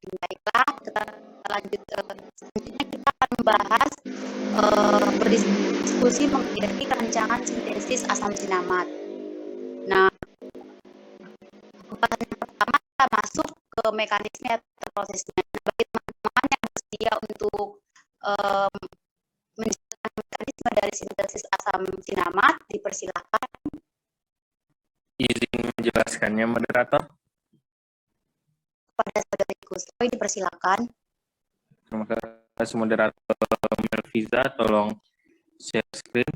Baiklah, kita lanjut. Selanjutnya kita akan membahas berdiskusi mengenai rancangan sintesis asam sinamat. Nah, pembahasan yang pertama kita masuk ke mekanisme atau prosesnya. Nah, bagi teman-teman yang bersedia untuk menjelaskan mekanisme dari sintesis asam sinamat, dipersilakan. Izin menjelaskannya, moderator. Kepada saudari Kusoi, dipersilakan. Terima kasih, moderator Melviza. Tolong share screen.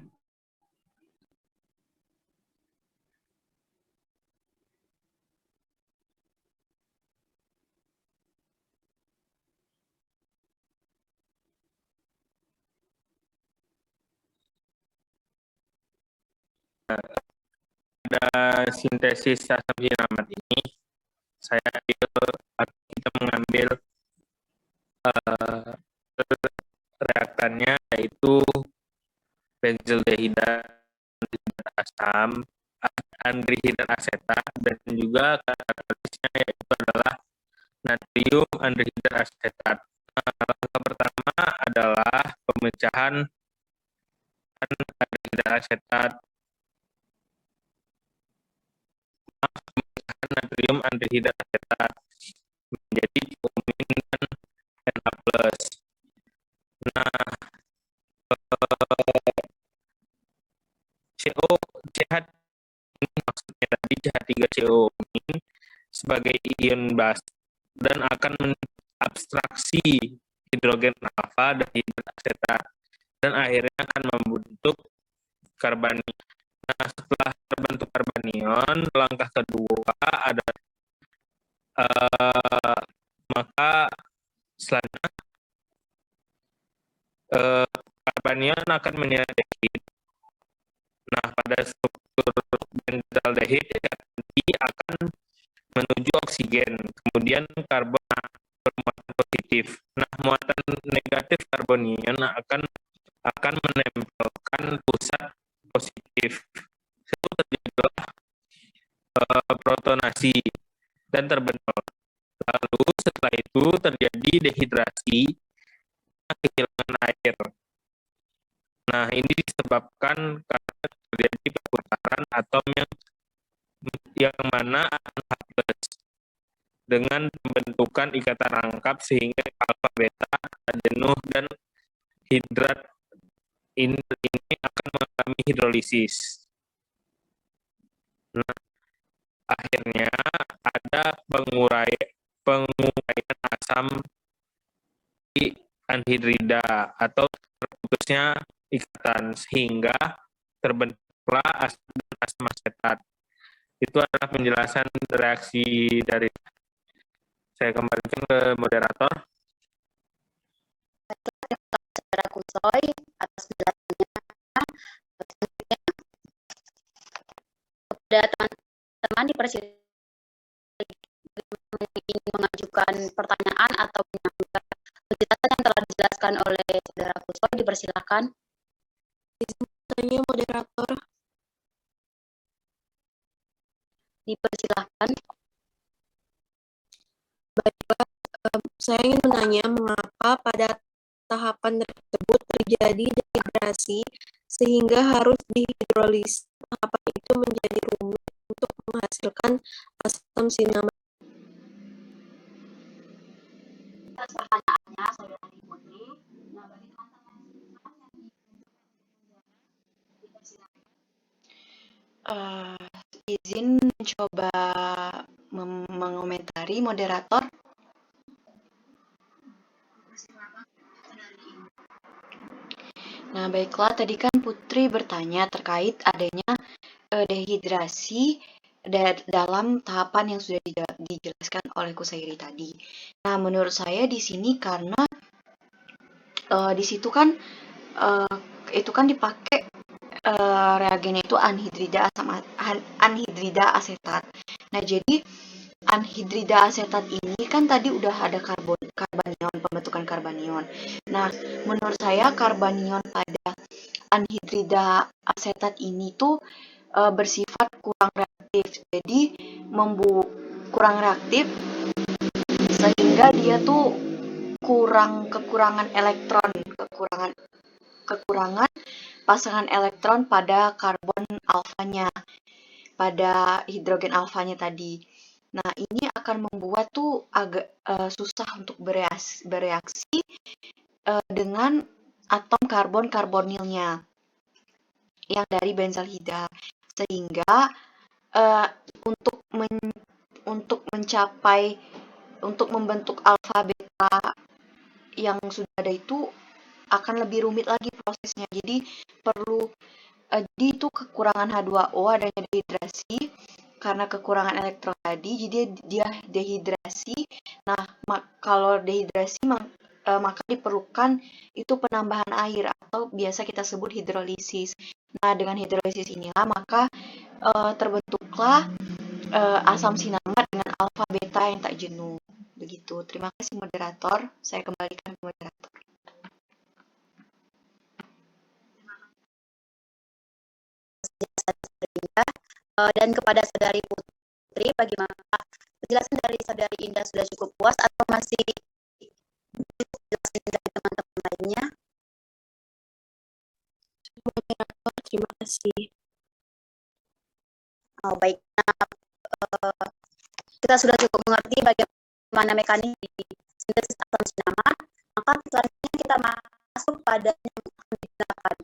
Pada sintesis asam sinamat ini, kita mengambil reaktannya, yaitu benzaldehida asam, andrihidrat asetat, dan juga katalisnya yaitu adalah natrium andrihidrat asetat. Langkah pertama adalah pemecahan andrihidrat asetat, natrium andrihidrat asetat menjadi tiumin dan Na+. Nah, CH ini maksudnya tadi CH3CO ini sebagai ion base dan akan mengabstraksi hidrogen alfa dan hidrat asetat dan akhirnya akan membentuk karbanion. Nah, setelah terbentuk karbanion, langkah kedua ada maka selanjutnya karbanion akan menyandingkan. Nah, pada struktur benzaldehid tadi akan menuju oksigen, kemudian karbon bermuatan positif. Nah, muatan negatif karbanion akan menempelkan pusat positif. Itu terjadilah protonasi dan terbentuk. Lalu setelah itu terjadi dehidrasi, kehilangan air. Nah, ini disebabkan karena terjadi perputaran atom yang mana H+ dengan pembentukan ikatan rangkap sehingga alfa beta adenuh dan hidrat ini akan mengalami hidrolisis. Nah, akhirnya ada penguraian asam di anhidrida atau terputusnya ikatan sehingga terbentuklah asam dan asam asetat. Itu adalah penjelasan reaksi dari saya. Kembalikan ke moderator. Saudara Kusoi atas penjelasannya. Kepada teman-teman dipersilakan ingin mengajukan pertanyaan atau menyampaikan penjelasan yang telah dijelaskan oleh saudara Kusoi, dipersilakan. Izin bertanya, moderator. Dipersilakan. Baiklah, saya ingin menanya mengapa pada tahapan tersebut terjadi dehidrasi sehingga harus dihidrolisis. Tahapan itu menjadi rumit untuk menghasilkan asam sinamat. Pertanyaannya, saudara Putri. Nah, bagi Izin mencoba mengomentari, moderator. Nah, baiklah, tadi kan Putri bertanya terkait adanya dehidrasi dalam tahapan yang sudah dijelaskan oleh Kusairi tadi. Nah, menurut saya di sini karena di situ kan itu kan dipakai reagennya itu anhidrida asetat. Nah, jadi anhidrida asetat ini kan tadi udah ada karbanion, pembentukan karbanion. Nah, menurut saya karbanion pada anhidrida asetat ini tuh bersifat kurang reaktif. Jadi kurang reaktif sehingga dia tuh kekurangan elektron, kekurangan pasangan elektron pada karbon alfanya, pada hidrogen alfanya tadi. Nah, ini akan membuat tuh agak susah untuk bereaksi dengan atom karbon-karbonilnya yang dari benzalhida, sehingga untuk membentuk alfa beta yang sudah ada itu akan lebih rumit lagi prosesnya. Jadi jadi itu kekurangan H2O, adanya dehidrasi karena kekurangan elektron tadi, jadi dia dehidrasi. Nah, kalau dehidrasi maka diperlukan itu penambahan air atau biasa kita sebut hidrolisis. Nah, dengan hidrolisis inilah maka terbentuklah asam sinamat dengan alfa beta yang tak jenuh. Begitu. Terima kasih moderator. Saya kembalikan ke moderator. Dan kepada Saudari Putri, bagaimana penjelasan dari Saudari Indah sudah cukup puas atau masih dijelasin dari teman-teman lainnya? Terima kasih. Oh, baik. Nah, kita sudah cukup mengerti bagaimana mekanisme di sintesis asam sinamat, maka selanjutnya kita masuk pada yang akan digunakan.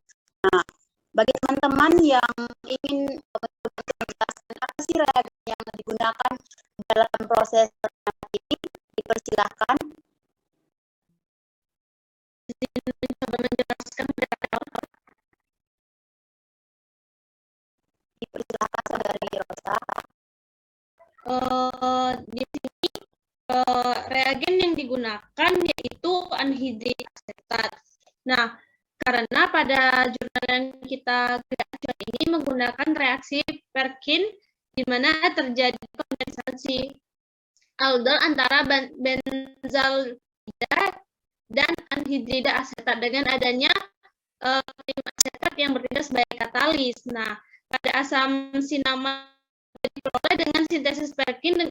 Nah, bagi teman-teman yang ingin menjelaskan apa sih reagen yang digunakan dalam proses ini, dipersilahkan. Dipersilahkan Saudari Rosa. Di sini reagen yang digunakan yaitu anhidrid asetat. Nah, karena pada jurnal yang kita creation ini menggunakan reaksi Perkin, di mana terjadi kondensasi aldol antara benzalhida dan anhidrida asetat dengan adanya asetat yang bertindak sebagai katalis. Nah, pada asam sinamat diperoleh dengan sintesis Perkin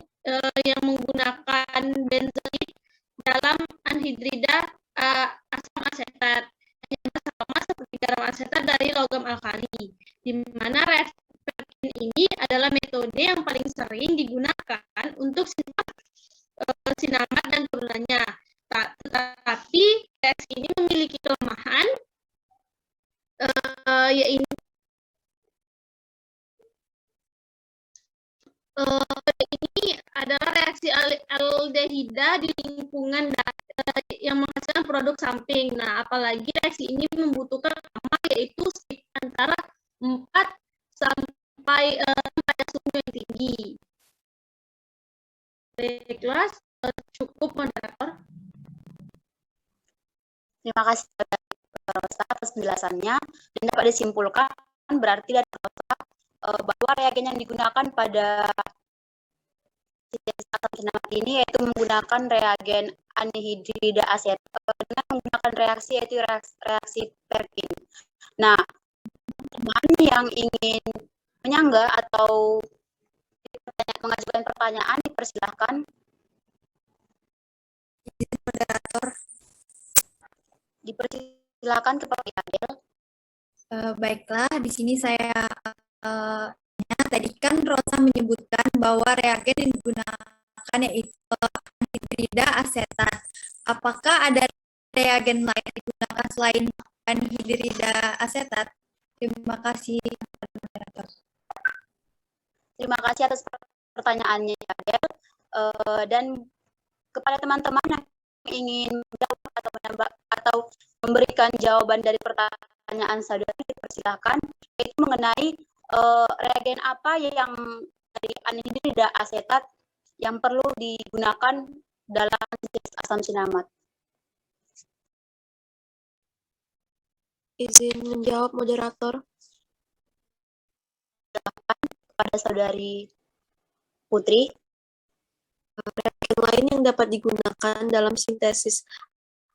yang menggunakan benzalid dalam anhidrida asam asetat yang sama seperti garam asetat dari logam alkali, di mana reaksi Perkin ini adalah metode yang paling sering digunakan untuk sinamat dan turunannya. Tetapi reaksi ini memiliki kelemahan, yaitu ini adalah reaksi aldehida di lingkungan yang menghasilkan produk samping. Nah, apalagi reaksi ini membutuhkan lama, yaitu antara 4 sampai pada suhu yang tinggi. Baiklah, cukup moderator. Terima kasih Rosa atas penjelasannya, dan dapat disimpulkan berarti dari Rosa bahwa reagen yang digunakan pada sintesis asam sinamat ini yaitu menggunakan reagen anhidrida asetat dengan menggunakan reaksi yaitu reaksi Perkin. Nah, teman yang ingin menyanggah atau mengajukan pertanyaan dipersilahkan. Moderator. Dipersilakan kepada Adel. Baiklah, di sini saya tadi kan Rosa menyebutkan bahwa reagen yang digunakan yaitu anhidrida asetat. Apakah ada reagen lain yang digunakan selain anhidrida asetat? Terima kasih, moderator. Terima kasih atas pertanyaannya, Adel. Dan kepada teman-teman yang ingin menjawab atau menambah atau memberikan jawaban dari pertanyaan saudari, dipersilahkan, yaitu mengenai reagen apa yang dari anhidrida asetat yang perlu digunakan dalam sintesis asam sinamat. Izin menjawab moderator. Kepada Saudari Putri. Reagen lain yang dapat digunakan dalam sintesis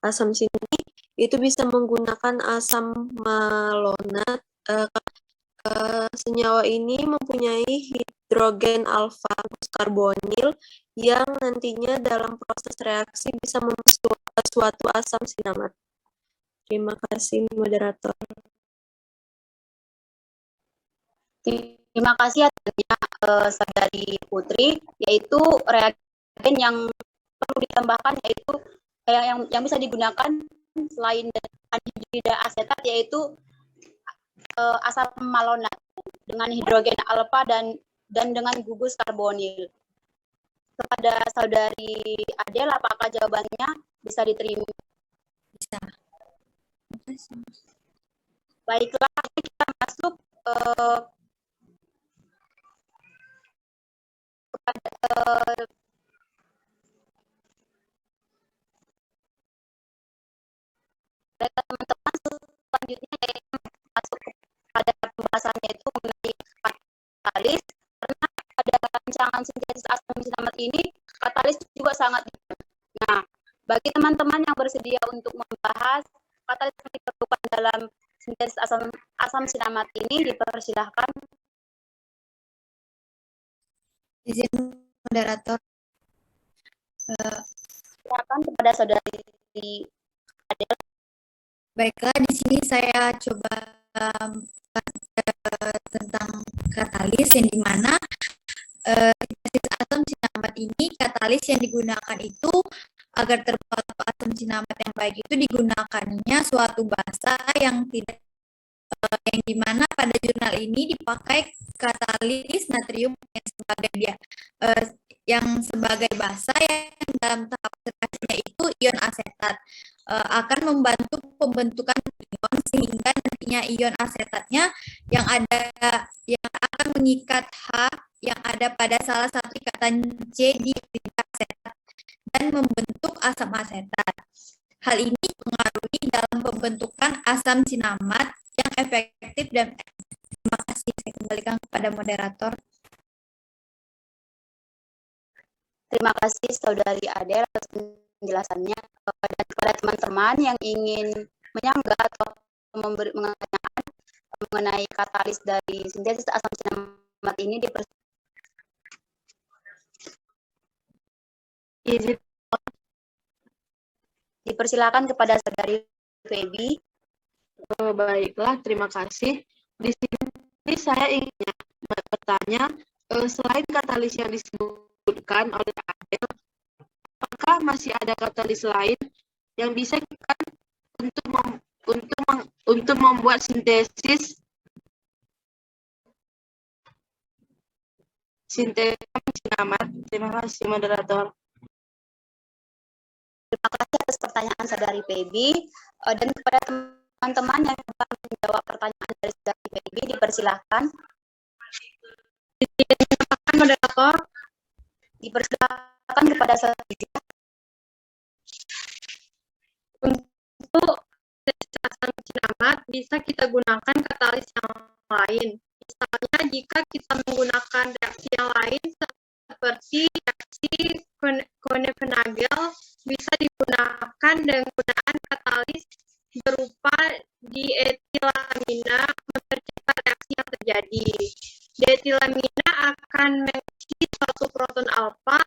asam sini itu bisa menggunakan asam malonat. Senyawa ini mempunyai hidrogen alfa karbonil yang nantinya dalam proses reaksi bisa membentuk suatu asam sinamat. Terima kasih, moderator. Terima kasih adanya Saudari Putri, yaitu reagen yang perlu ditambahkan yaitu yang bisa digunakan selain anhidrida asetat yaitu asam malonat dengan hidrogen alfa dan dengan gugus karbonil. Kepada Saudari Adel, apakah jawabannya bisa diterima? Bisa. Baiklah, kita masuk kepada teman-teman selanjutnya yaitu masuk kepada pembahasannya itu mengenai katalis, karena pada rancangan sintesis asam sinamat ini katalis juga sangat detail. Nah, bagi teman-teman yang bersedia untuk membahas katalis yang diperlukan dalam sintesis asam sinamat ini, dipersilahkan. Izin moderator. Silakan kepada Saudari Adel. Baiklah, di sini saya coba tentang katalis yang dimana sintesis asam sinamat ini, katalis yang digunakan itu agar terbuat asam sinamat yang baik itu digunakannya suatu basa yang tidak yang dimana pada jurnal ini dipakai katalis natrium yang sebagai basa yang dalam tahap reaksinya itu ion asetat akan membantu pembentukan ion sehingga nantinya ion asetatnya yang akan mengikat H yang ada pada salah satu ikatan C di asetat dan membentuk asam asetat. Hal ini mempengaruhi dalam pembentukan asam sinamat yang efektif dan terima kasih. Saya kembalikan kepada moderator. Terima kasih Saudari Adel atas penjelasannya, dan kepada teman-teman yang ingin menyanggah atau memberi pertanyaan mengenai katalis dari sintesis asam sinamat ini dipersilakan kepada Saudari Feby. Baiklah, terima kasih. Di sini saya ingin bertanya, selain katalis yang disebutkan oleh Adel, apakah masih ada katalis lain yang bisa digunakan untuk membuat sintesis sinamat? Terima kasih, moderator. Terima kasih atas pertanyaan Saudari Feby, dan kepada teman-teman yang dapat menjawab pertanyaan dari Saudari Feby, dipersilahkan. Moderator, dipersilakan kepada Saudari. untuk asam sinamat bisa kita gunakan katalis yang lain. Misalnya jika kita menggunakan reaksi yang lain seperti reaksi Konev-Nagel bisa digunakan dengan penggunaan katalis berupa dietilamina mempercepat reaksi yang terjadi. Dietilamina akan mengisi suatu proton alfa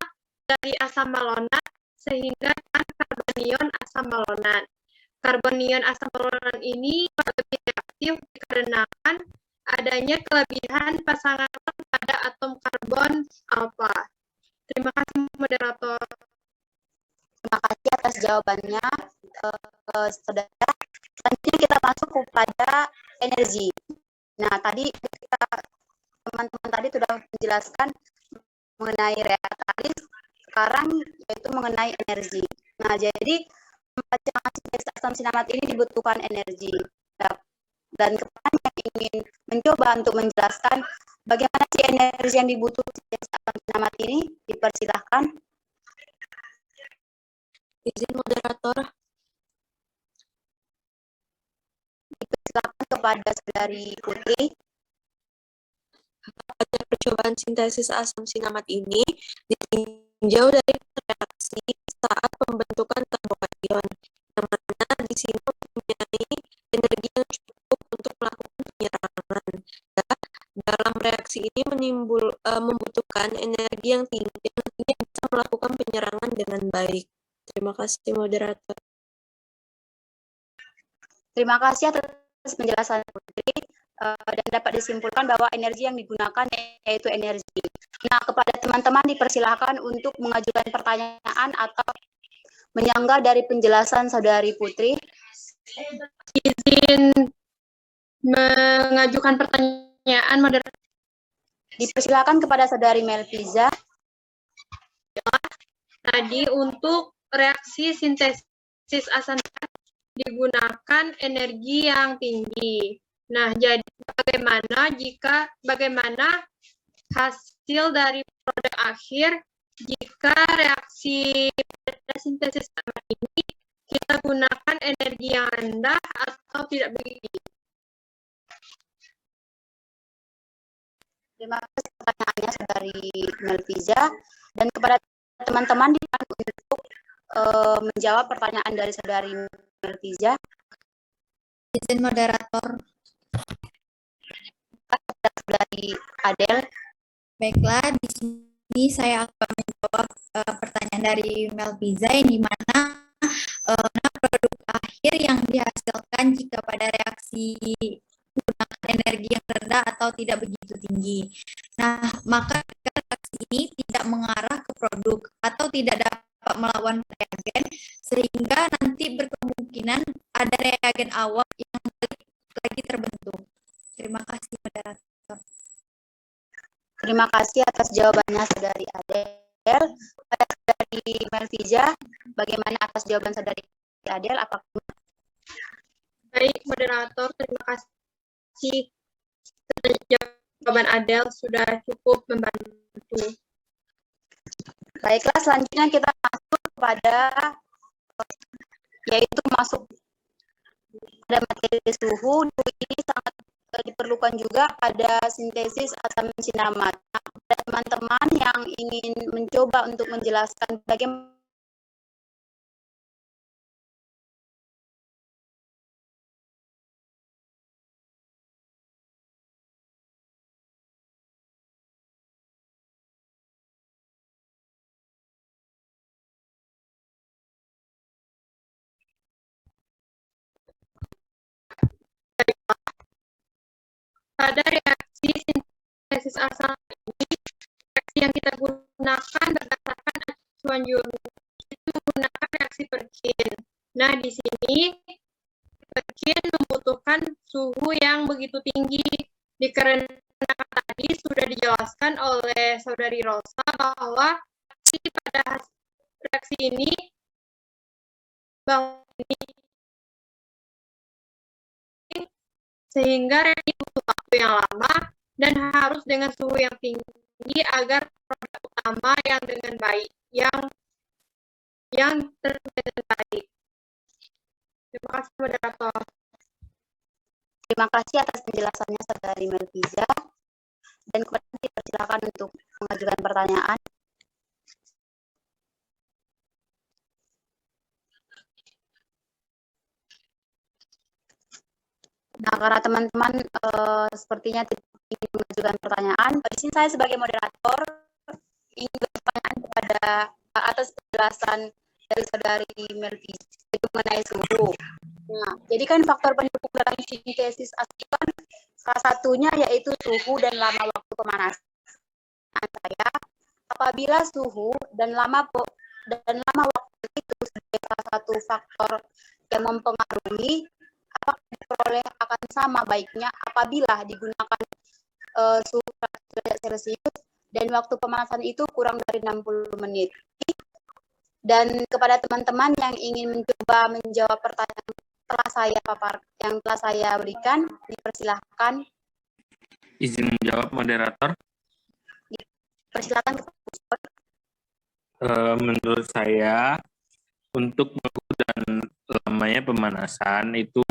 dari asam malonat sehingga karbonion asam malonat. Karbonion asam malonat ini lebih reaktif dikarenakan adanya kelebihan pasangan pada atom karbon alfa. Terima kasih, moderator. Terima kasih atas jawabannya, Saudara. Selanjutnya kita masuk kepada energi. Nah, tadi teman-teman tadi sudah menjelaskan mengenai katalis, sekarang yaitu mengenai energi. Nah, jadi rancangan sintesis asam sinamat ini dibutuhkan energi. Dan kepada yang ingin mencoba untuk menjelaskan bagaimana sih energi yang dibutuhkan sintesis asam sinamat ini, dipersilahkan. Izin moderator. Dipersilakan kepada Saudari Putri. Pada percobaan sintesis asam sinamat ini ditinjau dari reaksi saat pembentukan karbonion, yang mana di sini mempunyai energi yang cukup untuk melakukan penyerangan. Dalam reaksi reaksi ini membutuhkan energi yang tinggi yang nantinya bisa melakukan penyerangan dengan baik. Terima kasih, moderator. Terima kasih atas penjelasan Putri, dan dapat disimpulkan bahwa energi yang digunakan yaitu energi. Nah, kepada teman-teman dipersilakan untuk mengajukan pertanyaan atau menyanggah dari penjelasan Saudari Putri. Izin mengajukan pertanyaan, moderator. Dipersilakan kepada Saudari Melviza. Tadi untuk reaksi sintesis asam nitrat digunakan energi yang tinggi. Nah, jadi bagaimana hasil dari produk akhir jika reaksi pada sintesis asam ini kita gunakan energi yang rendah atau tidak begitu? Terima kasih pertanyaannya Saudari Melviza, dan kepada teman-teman untuk menjawab pertanyaan dari Saudari Melviza. Izin moderator. Saudari Adel. Baiklah, di sini saya akan menjawab pertanyaan dari Melviza, yang dimana produk akhir yang dihasilkan jika pada reaksi menggunakan energi yang rendah atau tidak begitu tinggi. Nah, maka reaksi ini tidak mengarah ke produk atau tidak dapat melawan reagen, sehingga nanti berkemungkinan ada reagen awal yang lagi terbentuk. Terima kasih, moderator. Terima kasih atas jawabannya Saudari Adel. Pada Saudari Melviza, bagaimana atas jawaban Saudari Adel? Apakah Baik, moderator, terima kasih. Jawaban Adel sudah cukup membantu. Baiklah, selanjutnya kita masuk kepada pada materi suhu. Ini sangat diperlukan juga pada sintesis asam sinamat. Nah, pada teman-teman yang ingin mencoba untuk menjelaskan bagaimana Pada reaksi sintesis asam ini, reaksi yang kita gunakan berdasarkan acuan Joule itu menggunakan reaksi Perkin. Nah, di sini Perkin membutuhkan suhu yang begitu tinggi, dikarenakan tadi sudah dijelaskan oleh Saudari Rosa bahwa pada reaksi ini sehingga reaksi butuh waktu yang lama dan harus dengan suhu yang tinggi agar produk utama yang dengan baik yang dengan baik. Terima kasih, moderator. Terima kasih atas penjelasannya Saudari Melviza, dan kemudian dipersilakan untuk mengajukan pertanyaan. Nah, karena teman-teman sepertinya ingin mengajukan pertanyaan, di sini saya sebagai moderator ingin bertanya kepada atas penjelasan dari Saudari Melviza mengenai suhu. Nah, jadi kan faktor pendukung dalam sintesis asam salah satunya yaitu suhu dan lama waktu pemanasan. Apabila suhu dan lama waktu itu sebagai salah satu faktor yang mempengaruhi, apakah diperoleh akan sama baiknya apabila digunakan suhu derajat Celcius dan waktu pemanasan itu kurang dari 60 menit. Dan kepada teman-teman yang ingin mencoba menjawab pertanyaan yang telah saya berikan, dipersilahkan. Izin menjawab, moderator. Dipersilahkan. Menurut saya, untuk suhu dan lamanya pemanasan itu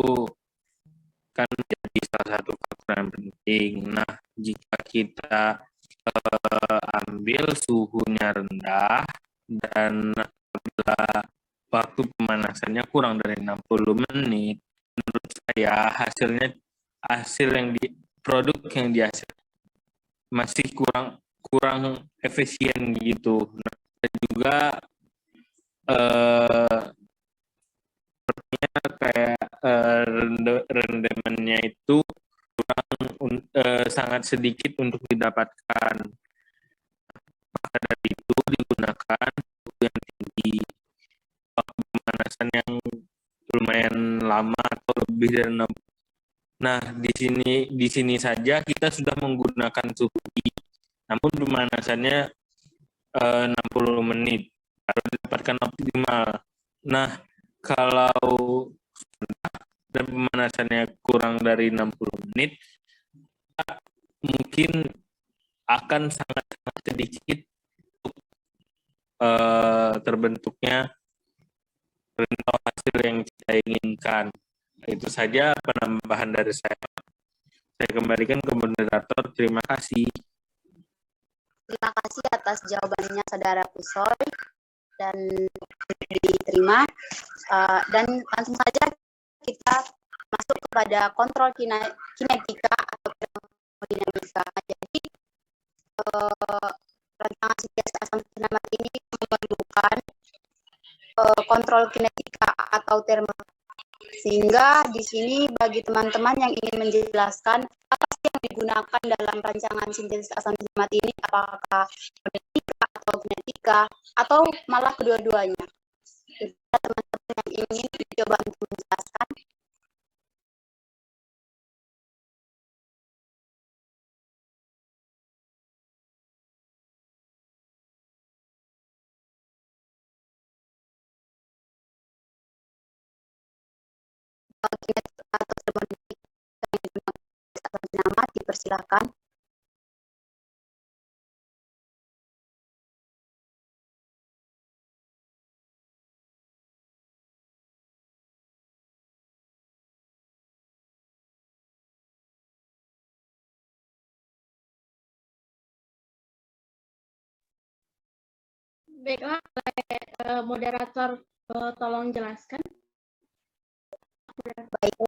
kan menjadi salah satu faktor yang penting. Nah, jika kita ambil suhunya rendah dan waktu pemanasannya kurang dari 60 menit, menurut saya produk yang dihasilkan masih kurang efisien gitu. Nah, dan juga sepertinya kayak rendemennya itu sangat sedikit untuk didapatkan. Maka dari itu digunakan suhu yang tinggi, waktu pemanasan yang lumayan lama atau lebih dari 6. Nah, di sini saja kita sudah menggunakan suhu tinggi, namun pemanasannya 60 menit baru didapatkan optimal. Nah, kalau dan pemanasannya kurang dari 60 menit, mungkin akan sangat sedikit terbentuknya rental hasil yang kita inginkan. Itu saja penambahan dari saya. Saya kembalikan ke moderator. Terima kasih. Terima kasih atas jawabannya Saudara Kusoy dan diterima. Dan langsung saja kita masuk kepada kontrol kinetika atau termodinamika. Jadi rancangan sintesis asam senamat ini memerlukan kontrol kinetika atau termodinamika. Sehingga di sini bagi teman-teman yang ingin menjelaskan apa sih yang digunakan dalam rancangan sintesis asam senamat ini, apakah termodinamika atau kinetika atau malah kedua-duanya. Jika teman-teman yang ingin mencoba untuk menjelaskan. Kinetika atau termodinamika yang digunakan asam senamat, dipersilakan. Baiklah, moderator tolong jelaskan. Baik,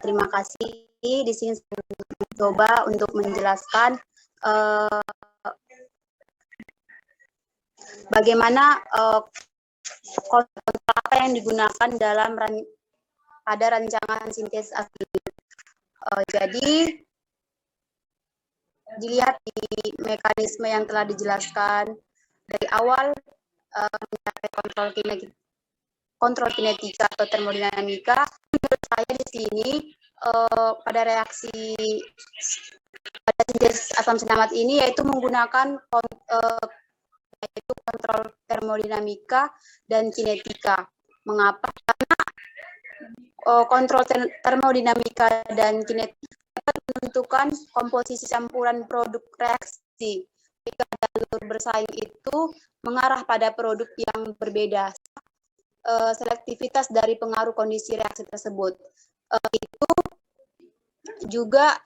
terima kasih. Di sini saya mencoba untuk menjelaskan bagaimana kontrol apa yang digunakan pada rancangan sintesis asam. Jadi dilihat di mekanisme yang telah dijelaskan dari awal mencapai kontrol kinetika atau termodinamika. Menurut saya di sini pada reaksi pada sintesis asam senamat ini yaitu menggunakan kontrol termodinamika dan kinetika. Mengapa? Karena kontrol termodinamika dan kinetika dapat menentukan komposisi campuran produk reaksi. Jika jalur bersaing itu mengarah pada produk yang berbeda, selektivitas dari pengaruh kondisi reaksi tersebut. Itu juga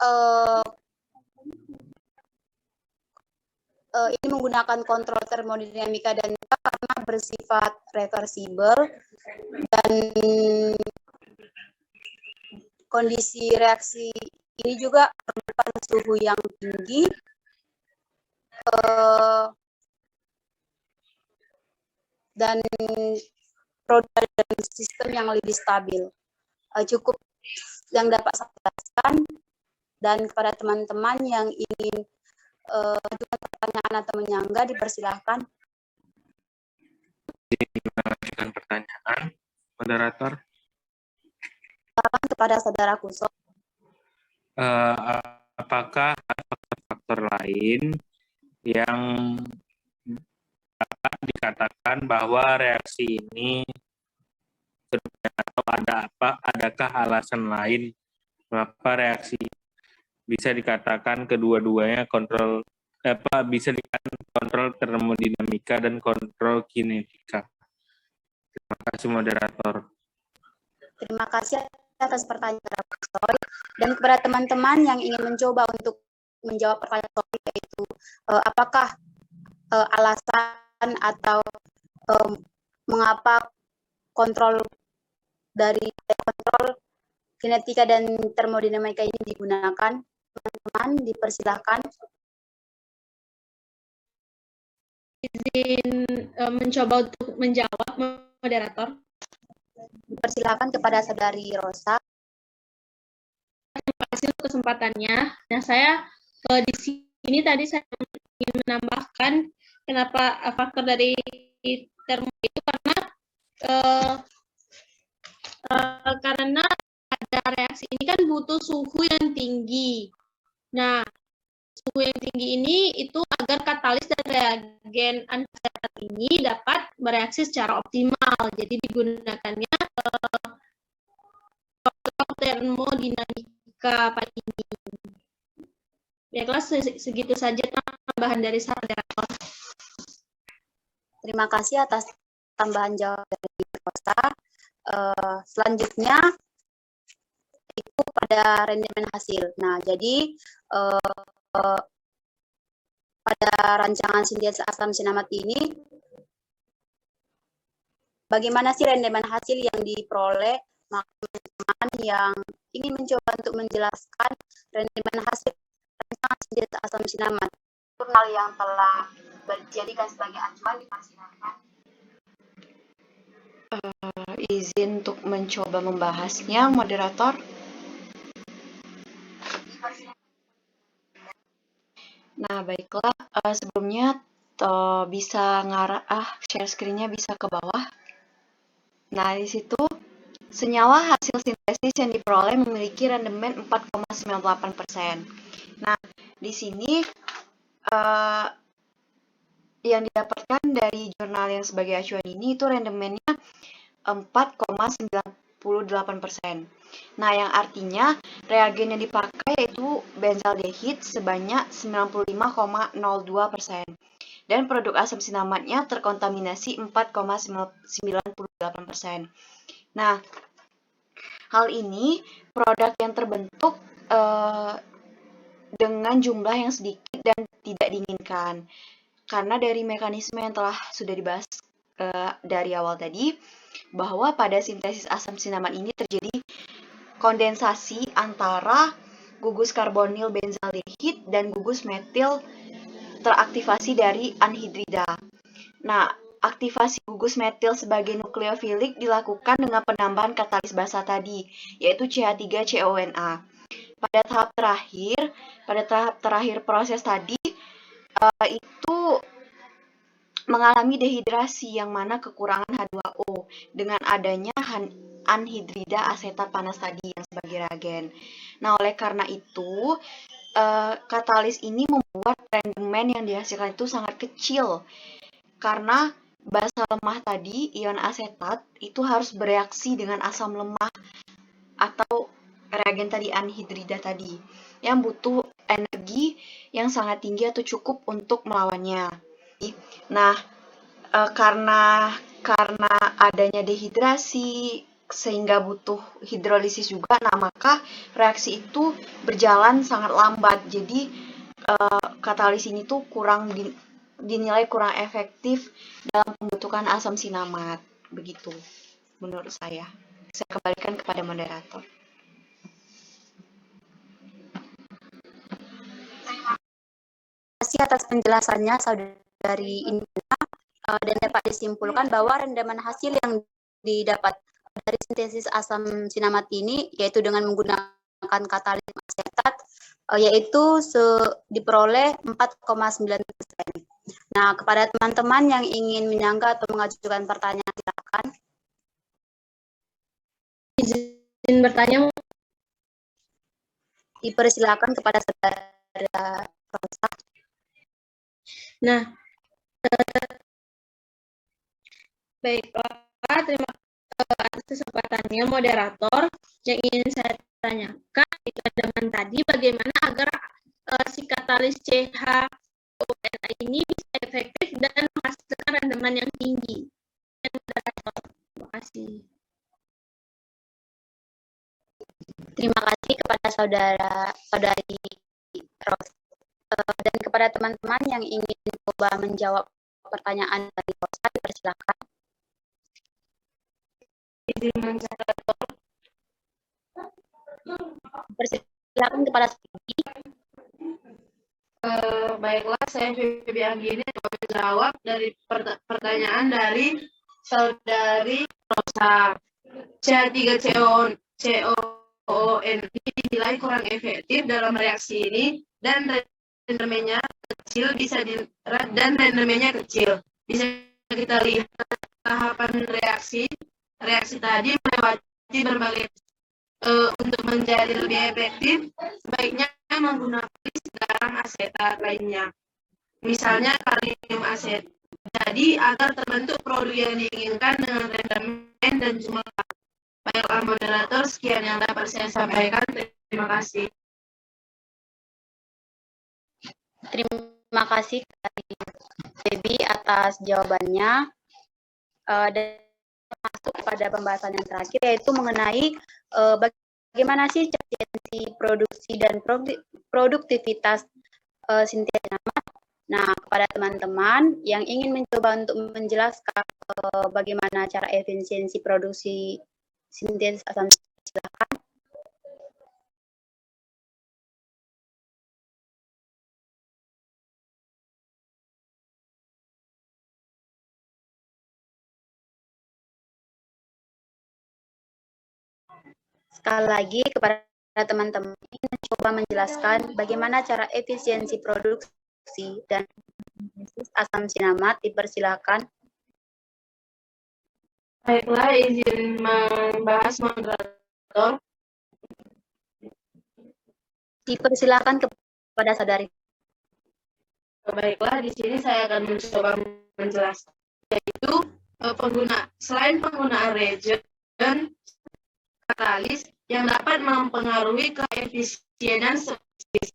ini menggunakan kontrol termodinamika dan karena bersifat reversibel dan kondisi reaksi ini juga memerlukan suhu yang tinggi dan produk dan sistem yang lebih stabil. Cukup yang dapat saya jelaskan, dan kepada teman-teman yang ingin mengajukan pertanyaan atau menyangga, dipersilahkan. Mengajukan pertanyaan, moderator. Silakan kepada Saudara Kusoy. Apakah ada faktor-faktor lain yang dapat dikatakan bahwa reaksi ini atau adakah alasan lain mengapa reaksi bisa dikatakan kedua-duanya bisa dikatakan kontrol termodinamika dan kontrol kinetika? Terima kasih moderator. Terima kasih atas pertanyaan Kusoy, dan kepada teman-teman yang ingin mencoba untuk menjawab pertanyaan Kusoy, yaitu apakah alasan atau mengapa kontrol kinetika dan termodinamika ini digunakan. teman-teman dipersilahkan. Izin mencoba untuk menjawab, moderator. Dipersilahkan kepada Saudari Rosa. Terima kasih untuk kesempatannya. Nah, saya di sini tadi saya ingin menambahkan kenapa faktor dari termo itu karena pada reaksi ini kan butuh suhu yang tinggi. Nah, suhu yang tinggi ini itu agar katalis dan reagen antisetat ini dapat bereaksi secara optimal. Jadi digunakannya faktor termodinamika pada ini. Baiklah, segitu saja tambahan dari saya, moderator. Terima kasih atas tambahan jawab dari Rosa. Selanjutnya itu pada rendemen hasil. Nah, jadi pada rancangan sintesis asam sinamat ini, bagaimana sih rendemen hasil yang diperoleh? Teman-teman yang ingin mencoba untuk menjelaskan rendemen hasil rancangan sintesis asam sinamat, jurnal yang telah dijadikan sebagai acuan, dipersilakan. Izin untuk mencoba membahasnya, moderator. Nah, baiklah. Sebelumnya bisa share screen-nya bisa ke bawah. Nah, di situ senyawa hasil sintesis yang diperoleh memiliki rendemen 4,98%. Nah, di sini yang didapatkan dari jurnal yang sebagai acuan ini itu rendemennya 4,98%. Nah, yang artinya reagen yang dipakai yaitu benzaldehid sebanyak 95,02%. Dan produk asam sinamatnya terkontaminasi 4,98%. Nah, hal ini produk yang terbentuk dengan jumlah yang sedikit dan tidak diinginkan. Karena dari mekanisme yang telah sudah dibahas dari awal tadi, bahwa pada sintesis asam sinamat ini terjadi kondensasi antara gugus karbonil benzaldehid dan gugus metil teraktivasi dari anhidrida. Nah, aktivasi gugus metil sebagai nukleofilik dilakukan dengan penambahan katalis basa tadi, yaitu CH3CONA. Pada tahap terakhir proses tadi, itu mengalami dehidrasi yang mana kekurangan H2O dengan adanya anhidrida asetat panas tadi yang sebagai reagen. Nah, oleh karena itu, katalis ini membuat rendemen yang dihasilkan itu sangat kecil karena basa lemah tadi, ion asetat, itu harus bereaksi dengan asam lemah atau reagen tadi anhidrida tadi yang butuh energi yang sangat tinggi atau cukup untuk melawannya. Nah, karena adanya dehidrasi sehingga butuh hidrolisis juga, nah maka reaksi itu berjalan sangat lambat. Jadi katalis ini tuh dinilai kurang efektif dalam pembentukan asam sinamat. Begitu menurut saya. Saya kembalikan kepada moderator. Terima kasih atas penjelasannya, Saudari Indra, dan dapat disimpulkan bahwa rendaman hasil yang didapat dari sintesis asam sinamat ini, yaitu dengan menggunakan katalis asetat, yaitu diperoleh 4,9%. Nah, kepada teman-teman yang ingin menyangka atau mengajukan pertanyaan, silakan. Izin bertanya. Dipersilakan kepada Saudara Rosa. Nah, baiklah, terima kasih atas kesempatannya, moderator. Yang ingin saya tanyakan di rendemen tadi, bagaimana agar si katalis CH2ONA ini bisa efektif dan menghasilkan rendemen yang tinggi. Terima kasih. Terima kasih kepada saudari Rosa dan kepada teman-teman yang ingin coba menjawab pertanyaan dari Rosa, dipersilakan. Persilakan kepada Studi. Baiklah, saya Febi Anggini coba menjawab dari pertanyaan dari saudari Rosa. CH3COON dinilai kurang efektif dalam reaksi ini dan rendemennya kecil bisa kita lihat tahapan reaksi tadi melewati berbagai untuk menjadi lebih efektif sebaiknya menggunakan garam asetat lainnya, misalnya kalium aset. Jadi agar terbentuk produk yang diinginkan dengan rendemen dan jumlah. Baiklah moderator, sekian yang dapat saya sampaikan. Terima kasih. Terima kasih Debbie atas jawabannya. Dan masuk pada pembahasan yang terakhir, yaitu mengenai bagaimana sih efisiensi produksi dan produktivitas sintetis. Nah, kepada teman-teman yang ingin mencoba untuk menjelaskan bagaimana cara efisiensi produksi sintetis asam, silakan. Sekali lagi kepada teman-teman ingin mencoba menjelaskan bagaimana cara efisiensi produksi dan asam sinamat, dipersilakan. Baiklah, izin membahas moderator. Dipersilakan kepada saudari. Baiklah, di sini saya akan mencoba menjelaskan, yaitu selain penggunaan reagen katalis yang dapat mempengaruhi keefisienan sintesis.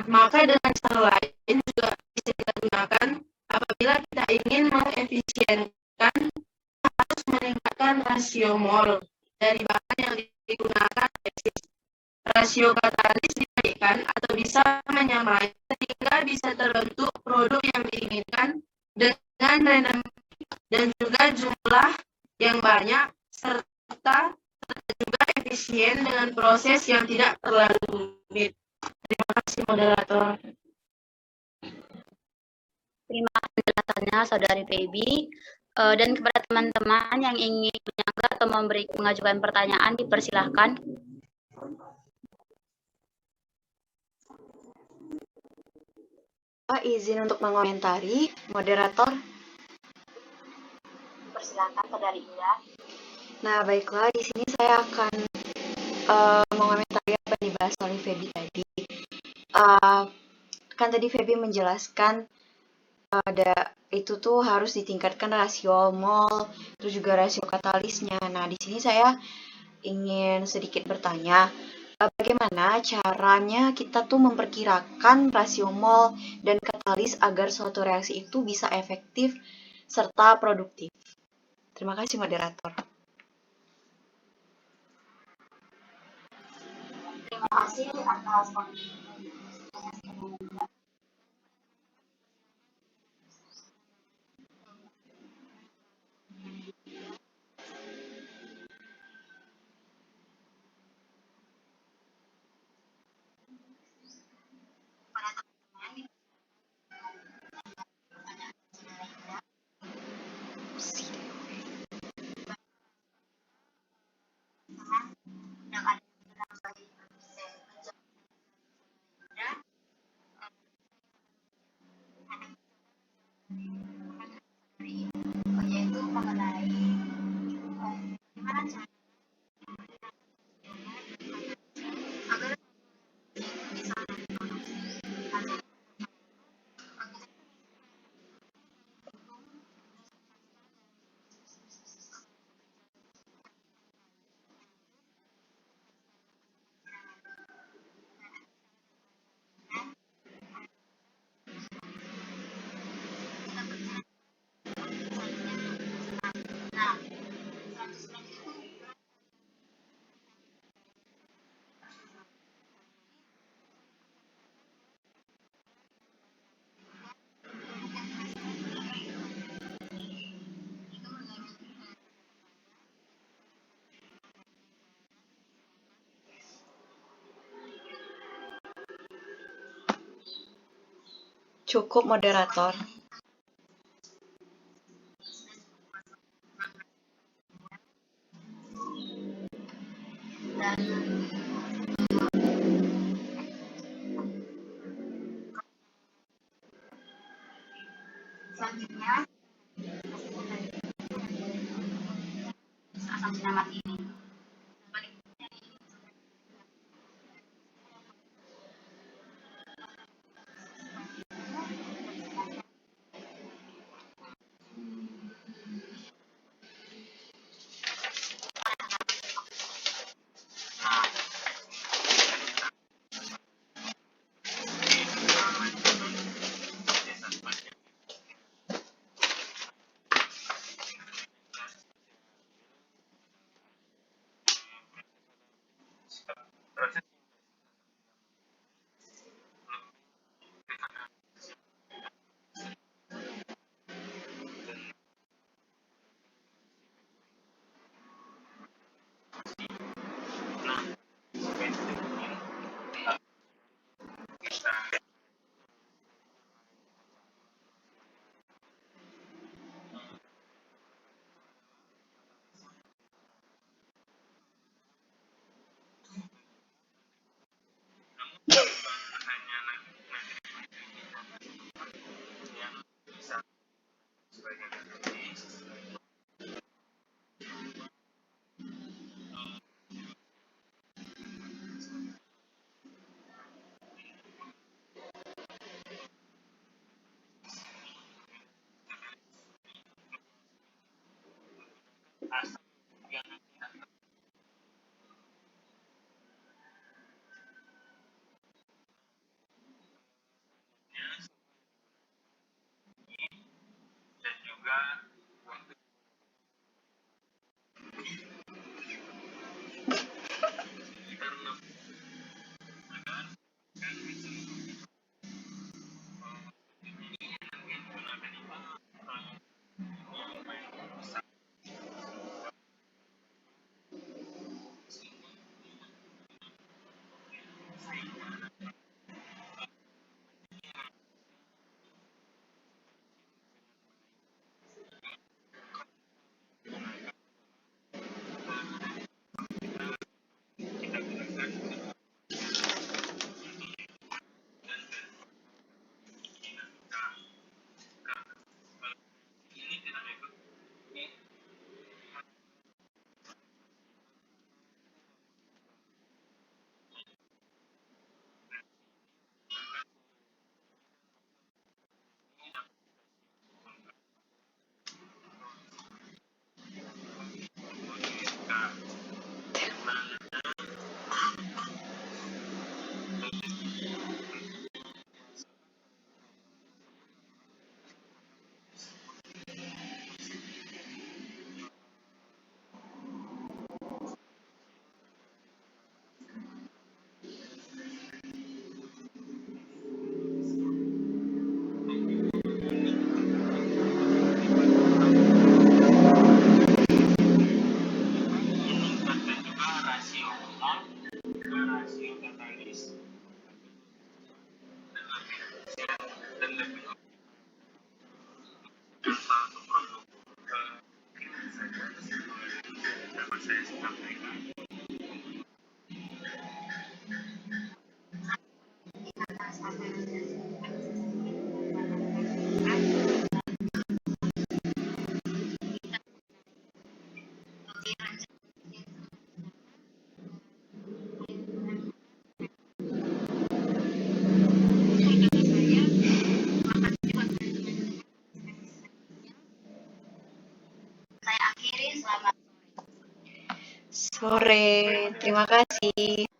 Maka dengan cara lain juga bisa kita gunakan apabila kita ingin mengefisienkan, harus meningkatkan rasio mol dari bahan yang digunakan. Rasio katalis dinaikkan atau bisa menyamai sehingga bisa terbentuk produk yang diinginkan dengan rendemen dan juga jumlah yang banyak serta juga efisien dengan proses yang tidak terlalu rumit. Terima kasih moderator. Terima kasih penjelasannya saudari Baby. Dan kepada teman-teman yang ingin menyanggah atau mengajukan pertanyaan, dipersilahkan. Pak, izin untuk mengomentari, moderator. Persilakan saudari Indah. Nah, baiklah, di sini saya akan mengomentari apa yang dibahas oleh Febi tadi. Kan tadi Febi menjelaskan itu tuh harus ditingkatkan rasio mol, terus juga rasio katalisnya. Nah, di sini saya ingin sedikit bertanya, bagaimana caranya kita tuh memperkirakan rasio mol dan katalis agar suatu reaksi itu bisa efektif serta produktif? Terima kasih moderator. Terima kasih atas Cukup moderator. Selanjutnya, asam sinamat ini. Dan juga Sore, terima kasih.